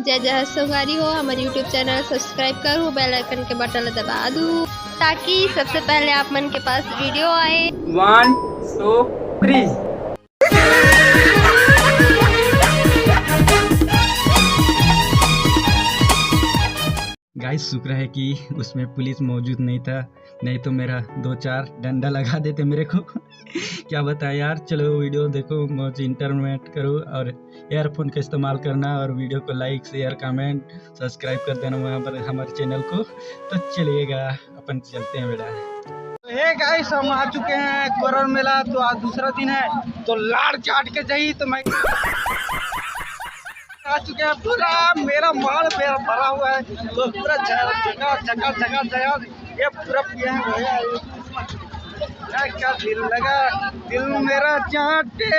जय जय सौगारी हो। हमारे यूट्यूब चैनल सब्सक्राइब करो, बेल आइकन के बटन दबा दूँ ताकि सबसे पहले आप मन के पास वीडियो आए। 1 2 3। गाइस शुक्र है कि उसमें पुलिस मौजूद नहीं था, नहीं तो मेरा 2-4 डंडा लगा देते मेरे को। क्या बताएं यार। चलो वीडियो देखो, मौज इंटरनेट करो और एयरफोन का इस्तेमाल करना और वीडियो को लाइक शेयर कमेंट सब्सक्राइब कर देना वहाँ पर हमारे चैनल को। तो चलिएगा अपन चलते हैं बेटा। हे गाइस, हम आ चुके हैं कोरल मेला। तो आज दूसरा दिन है, तो लाड़ चाट के जाइए। तो मैं आ चुके हैं, पूरा मेरा माल मेरा भरा हुआ है। तो पूरा जगह ये पूरा पिया है भैया। क्या दिल लगा, दिल मेरा चाटे।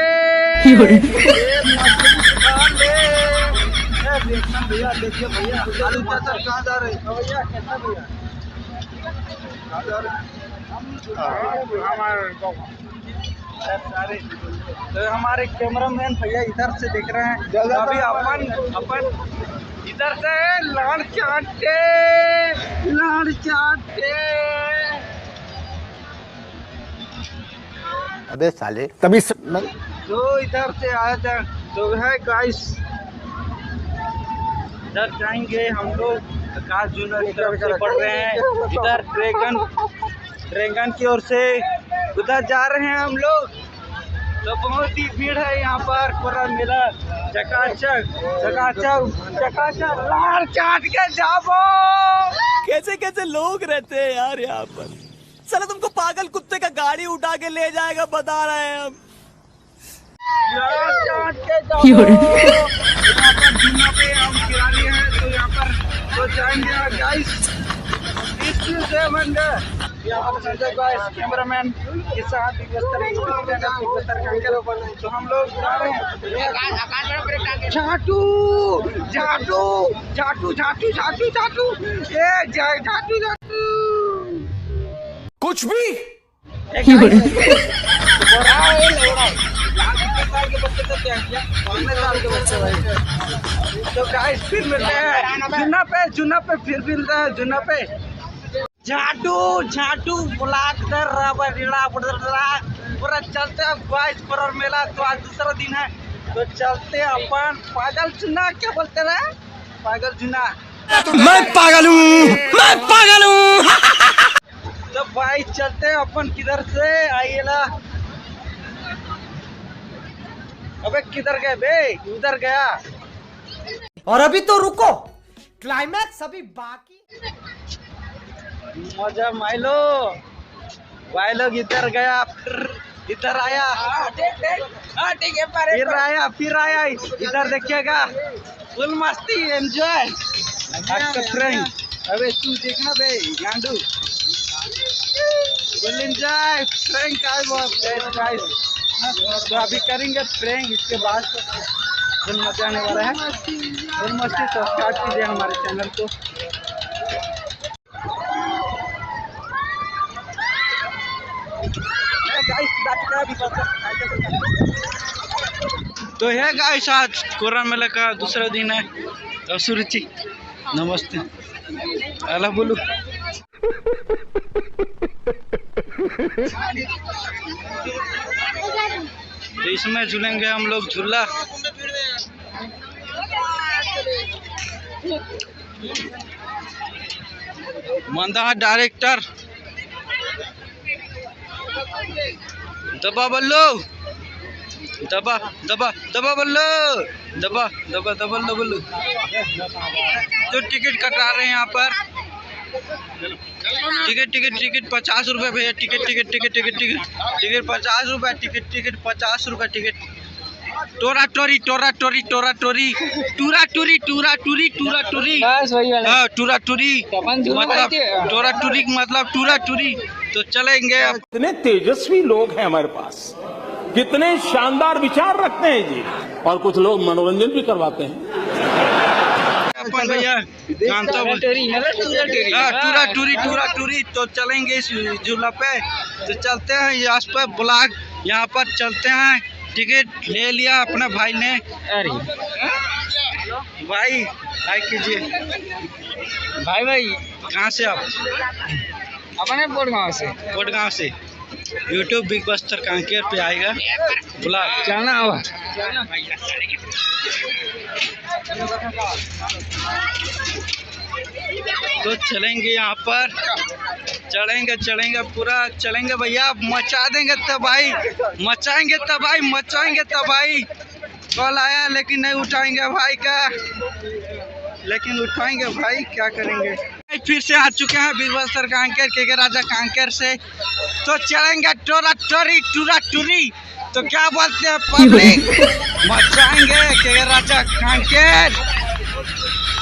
भैया देखिए भैया, आलू चाचा कहाँ जा रहे हैं भैया? कैसा भैया कहाँ जा रहे हैं? तो हमारे कैमरामैन भैया इधर से देख रहे हैं। अभी अपन इधर से लाड़ चाटे। अबे साले तभी तो इधर से आया था। तो है गाइस, इधर जाएंगे हम लोग। आकाश जूनियर की तरफ से पढ़ रहे हैं। इधर ड्रैगन की ओर से उधर जा रहे हैं हम लोग। तो बहुत ही भीड़ है यहाँ पर। कोरल मेला चकाचक लाड़ चाट के जाओ। कैसे कैसे लोग रहते हैं यार यहाँ पर। चलो तुमको पागल कुत्ते का गाड़ी उठा के ले जाएगा, बता रहे हैं हम। लाड़ चाट के जाओ। यहाँ पर झूला पे हम खिलाड़ी हैं, तो यहाँ पर तो जाएंगे गाइस। यहाँ पर संजय गाइस कैमरामैन के साथ तो हम लोग जा रहे हैं। झाटू कुछ भी तो गाइस फिर मिलते हैं जुना पे फिर मिलते हैं जुना पे। झाटू बुलाक दर पूरा चलते हैं गाइस कोरल मेला। तो आज दूसरा दिन है, तो चलते हैं अपन पागल चुना। क्या बोलते रहे? पागल चुना। मैं पागल हूँ। तो भाई चलते हैं अपन। किधर से आइएला? अबे किधर गए बे? उधर गया। और अभी तो रुको, क्लाइमैक्स अभी बाकी। मजा माइलो इधर गया, फिर इधर आया, फिर आया इधर। देखिएगा फुल मस्ती, एंजॉय। फ्रेंड अबे तू देखना बे गांडू, फुल एंजॉय फ्रेंड गाइस। तो अभी करेंगे फ्रेंड, इसके बाद फुल मजा आने वाला है। फुल मस्ती। सब्सक्राइब कीजिए हमारे चैनल को। तो है गाइस, आज कोरल मेला का दूसरा दिन है। तो सुरुचि नमस्ते, अला बोलू। तो इसमें झूलेंगे हम लोग झूला। मंदा डायरेक्टर दबा बल्लो, दबा बल्लो। तो टिकट कटा रहे हैं यहाँ पर। टिकट 50 रुपये भैया। टिकट 50 रुपये। टिकट 50 रुपये। टिकट टोरा टोरी मतलब टूरा टूरी। तो चलेंगे। कितने तेजस्वी लोग हैं हमारे पास, कितने शानदार विचार रखते हैं जी। और कुछ लोग मनोरंजन भी करवाते हैं। अपन भैया टूरा टूरी। तो चलेंगे इस झूला पे। तो चलते हैं यहाँ पर ब्लॉग, यहाँ पर चलते हैं। टिकट ले लिया अपने भाई ने। अरे भाई लाइक कीजिए। भाई कहाँ से आप? अपने कोटगांव से। यूट्यूब बिग बस्तर कांकेर पे आएगा, बुला जाना हुआ। तो चलेंगे यहाँ पर, चलेंगे पूरा चलेंगे भैया, मचा देंगे तबाही, मचाएंगे तबाही। कॉल आया लेकिन नहीं उठाएंगे भाई का, लेकिन उठाएंगे भाई, क्या करेंगे। फिर से आ चुके हैं बिग बस्तर कांकेर के राजा कांकेर से। तो चलेंगे टोरा टूरी, तो क्या बोलते हैं पब्लिक, मचाएंगे के राजा कांकेर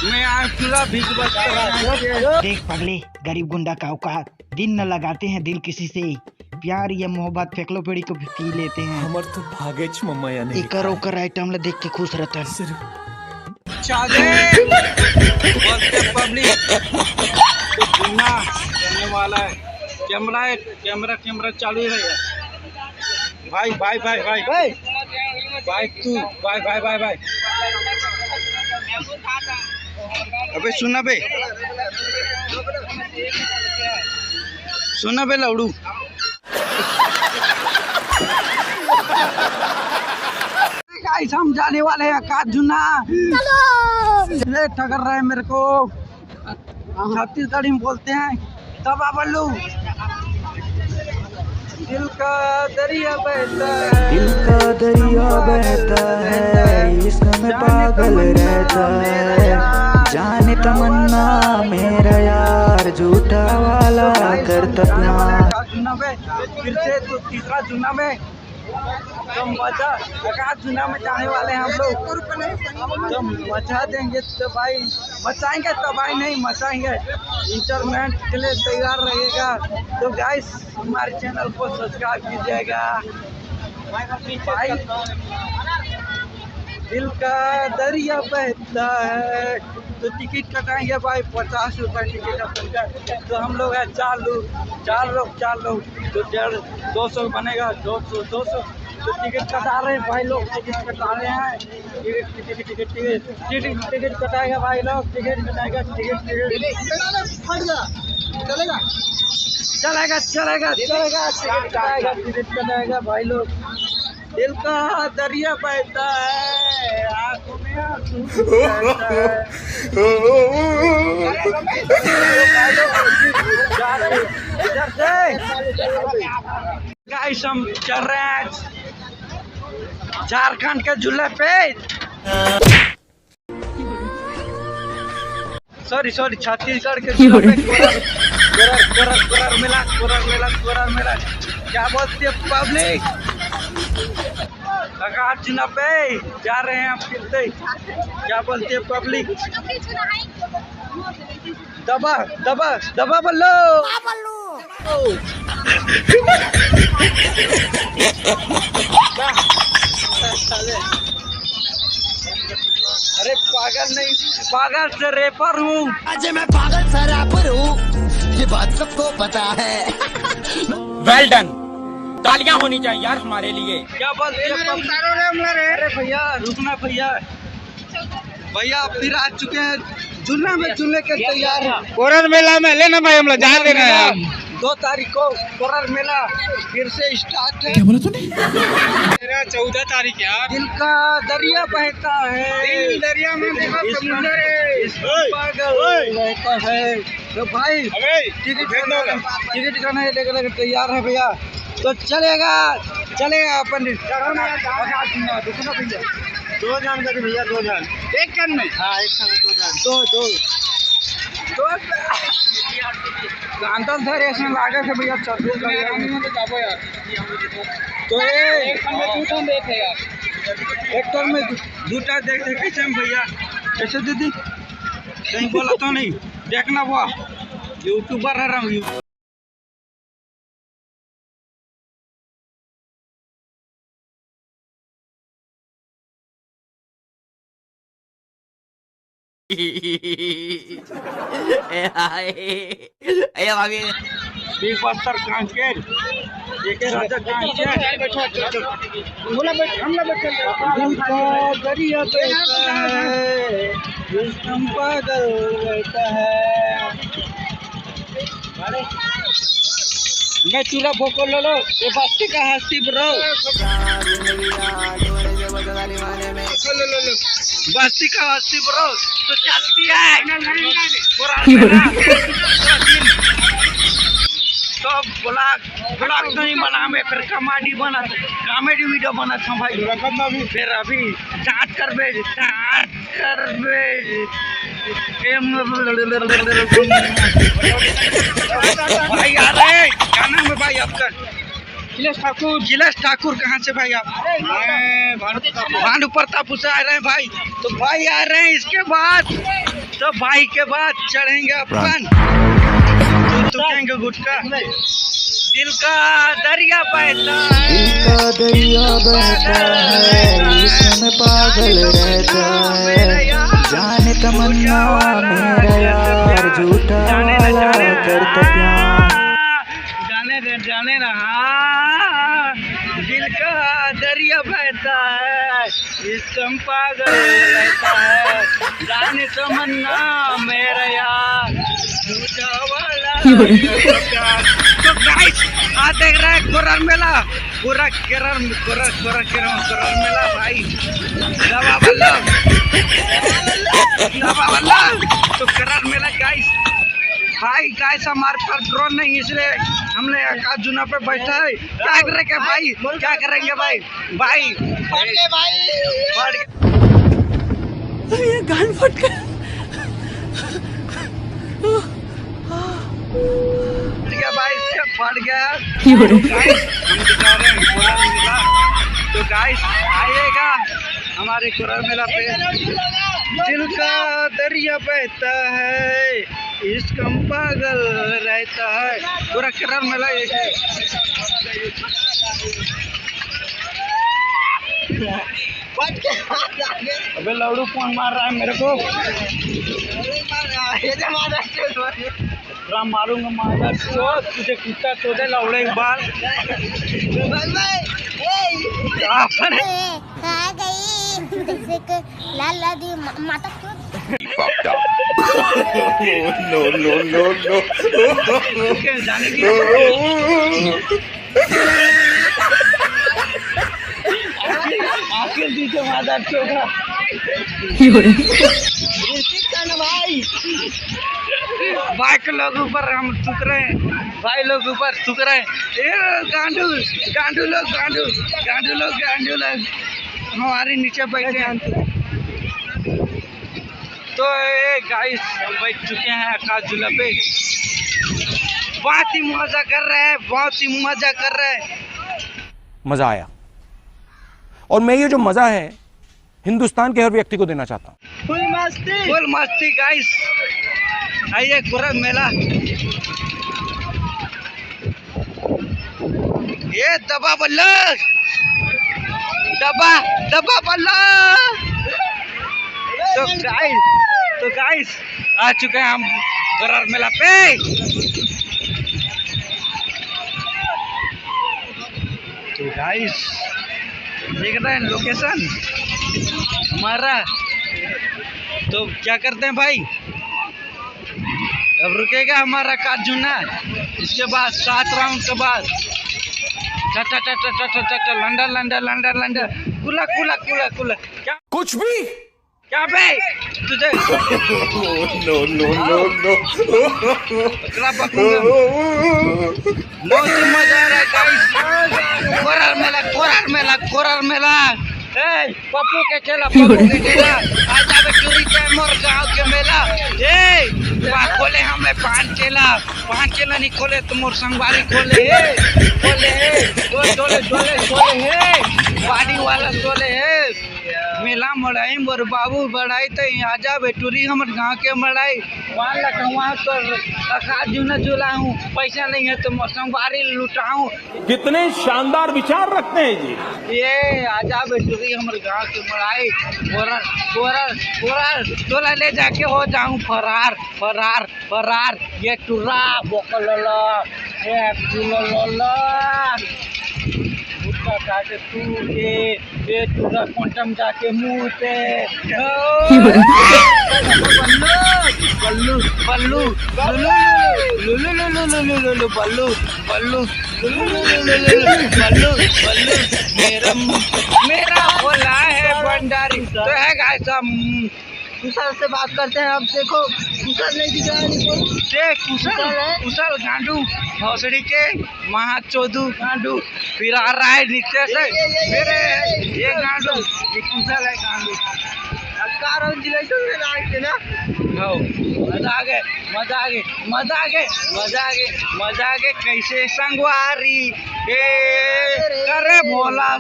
में आज पूरा बिग बस्तर। देख पगले, गरीब गुंडा का औकात, दिन न लगाते हैं दिल किसी से, प्यार या मोहब्बत फेंकलो पेड़ी को भी पी लेते हैं। हमर तो भागेच मम्मा यानी एकर ओकर आइटम ला देख के खुश रहता है। पब्लिक सुनना करने वाला है, कैमरा चालू है भाई तू भाई अबे सुना बे लौड़ू। गाइस हम जाने वाले हैं काजुना, ले ठगर रहे हैं मेरे को, छत्तीसगढ़ी में बोलते हैं तबा बल्लू। दिल का दरिया बहता है, इसमें पागल रहता है, जाने तमन्ना मेरा यार झूठा वाला करता प्यार। फिर से तो तीसरा चुना में तो चुना में जाने वाले हैं हम लोग, तो मचा देंगे तो भाई, मचाएंगे तो भाई नहीं मचाएंगे, इंटरनेट के लिए तैयार रहेगा। तो गाइस हमारे चैनल को सब्सक्राइब कीजिएगा भाई। दिल का दरिया बहता है, तो टिकट कटाएंगे भाई 50 रुपये टिकट अपने। तो हम लोग हैं चार लोग, तो 200 बनेगा, 200 तो टिकट कटा रहे हैं भाई लोग, टिकट कटा रहे हैं, टिकट कटाएगा भाई लोग, टिकट कटाएगा, टिकट कटाएगा भाई लोग। दिल का दरिया बहता है, आंखों में आंसू गाइस हम चल रहे हैं झारखंड के झूले पे, सॉरी छत्तीसगढ़ के झूले पे। कोरर मेला क्या बोलती है पब्लिक, चुना पे जा रहे हैं हम फिर से, क्या बोलती है पब्लिक, दबा बल्लो। अरे पागल नहीं, पागल से रेपर हूँ। अजय मैं पागल सा रैपर हूँ, ये बात सबको पता है। वेल डन, तालियां होनी चाहिए यार हमारे लिए। क्या बोलते हैं? अरे भैया रुकना भैया फिर आ चुके हैं झूलने के तैयार है। कोरर मेला में लेना भाई, हम लोग जा रहे हैं 2 तारीख को कोरर मेला फिर से स्टार्ट है। 14 तारीख यार। दिल का दरिया बहता है, दरिया में पागल रहता है। तो भाई टिकट करना है, तैयार है भैया, तो चलेगा अपन। रुकना भैया, 2 जान का भैया, 2 जान एक कान में, हाँ एक साथ 2 जान, 2 अंदर धर ऐसे लागे से भैया छत्तीसगढ़ यार। तो एक टन में 2टा देख कैसे हम भैया, कैसे दीदी कहीं बोला तो नहीं, देखना वो यूट्यूबर है हम। बिग बस्तर कांकेर, राजा कांकेर, दिल का दरिया बहता है, सिस्टम पागल रहता है। मैं चूल्हा भोको लो ये बस्ती का हस्ती ब्रो। लो बस्ती का हस्ती ब्रो तो चलती है तो ब्लॉग नहीं बना मैं फिर कॉमेडी वीडियो बना था भाई। फिर अभी जांच कर भाई आ रहे हैं क्या नाम है भाई आपका? जिलेश ठाकुर कहाँ से भाई आप? भानु प्रताप से आ रहे हैं भाई। तो भाई आ रहे हैं इसके बाद तो भाई के बाद चढ़ेंगे अपन तो कहेंगे गुटका। दिल का दरिया बहता है, इसमें पागल रहता है। जाने तमन्ना मेरा यार झूठा वाला करता प्यार। जाने रहा दिल का दरिया बहता है, इसम पागल रहता है। जाने तमन्ना मेरा यार झूठा वाला। तो गाइस आज देख रहे हैं कोरल मेला पूरा केरल मेला भाई। तो केरल मेला गाइस भाई हमारे पास ड्रोन नहीं इसलिए हमने आकाश जुना पे बैठा है। क्या करेंगे भाई क्या करेंगे भाई ये गान फट गया। भाई इसका फट गया। हम दिखा रहे हैं कोरल मेला। तो गाइस आइएगा हमारे कोरल मेला पे। दिल का दरिया बहता है, इसकम पागल रहता है। पूरा कोरल मेला एक है। अबे लौड़ू कौन मार रहा है मेरे को? मारूंगा मार तुझे कुत्ता तो दे लौड़े एक बार। लाला दी माता आखिर दीजिए माता चोखा भाई के लोग ऊपर हम थूक रहे हैं। भाई लोग ऊपर थूक रहे हैं। गांडू लोग हमारे नीचे बैठे हैं। तो गाइस हम बैठ चुके हैं आकाश झूला पे। बहुत ही मजा कर रहे हैं। मजा आया और मैं ये जो मजा है हिंदुस्तान के हर व्यक्ति को देना चाहता हूँ। फुल मस्ती गाइस। आइए कोरल मेला। ये दबा बल्ला तो गाइस आ चुके हैं हम कोरल मेला पे। तो गाइस देख रहे हैं लोकेशन हमारा। तो क्या करते हैं भाई अब रुकेगा हमारा काजूना। इसके बाद 7 राउंड के बाद लंडन कुला क्या कुछ भी क्या भाई तुझे बहुत मजा आ रहा है गाइस। कोरल मेला पप्पू के चेला आजा चोरी के मोर गाँव के मेला। खोले हमें पान चेला नहीं खोले तो मोर संगवारी खोले बाड़ी वाला खोले मेला मड़ाई मोर बाबू बढ़ाई तो आजा बेटूरी हमारे गाँव के मड़ाई। वहाँ तो आकाश झूला झूलाऊँ, पैसा नहीं है तो मोर संगवारी लुटाऊँ। कितने शानदार विचार रखते हैं जी। ये आजा बेटूरी हमारे गाँव के मड़ाई। कोरल तोला ले जाके हो जाऊँ फरार। ये टुरा बोकलोला ये फूलोला तू के ये पूरा क्वांटम जाके मुंह पे बल्लू बल्लू बल्लू बल्लू बल्लू बल्लू बल्लू बल्लू मेरा भोला है भंडारी। तो है गाइस हम कुशल से बात करते हैं। अब देखो कुशल नहीं दिख रहा है, कुशल गांडू भौसड़ी के महाचोदू गांडू फिर आ रहा है नीचे से मेरे ये गांडू ये कुशल है गांडू ना। मजा आ गए मजा आ गए मजा आ गए मजा आ गए मजा आ गए। कैसे संगवारी करे भोला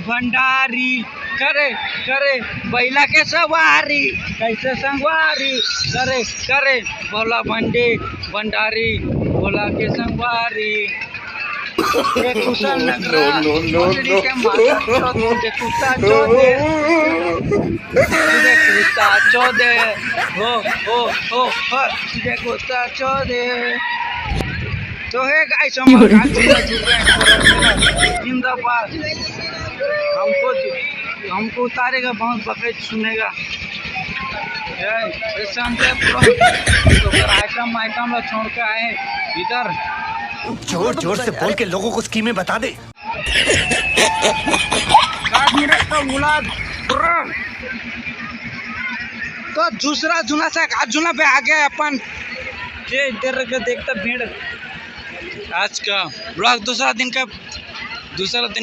भंडारी करे करे बैला के सवारी कैसे संगवारी करे करे भोला भंडारी भोला के संगवारी। कुशल चौदे तो है गाइस जिंदाबाद। हमको उतारेगा बहुत बकरीद सुनेगा आइटम लोग छोड़ के आए इधर। जोर जोर से बोल के लोगों को स्कीमें बता दे। तो दूसरा जुना से जुना पे आ गया अपन ये इधर के देखता भीड़। आज का ब्लॉग दूसरा दिन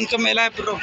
का मेला है प्रो।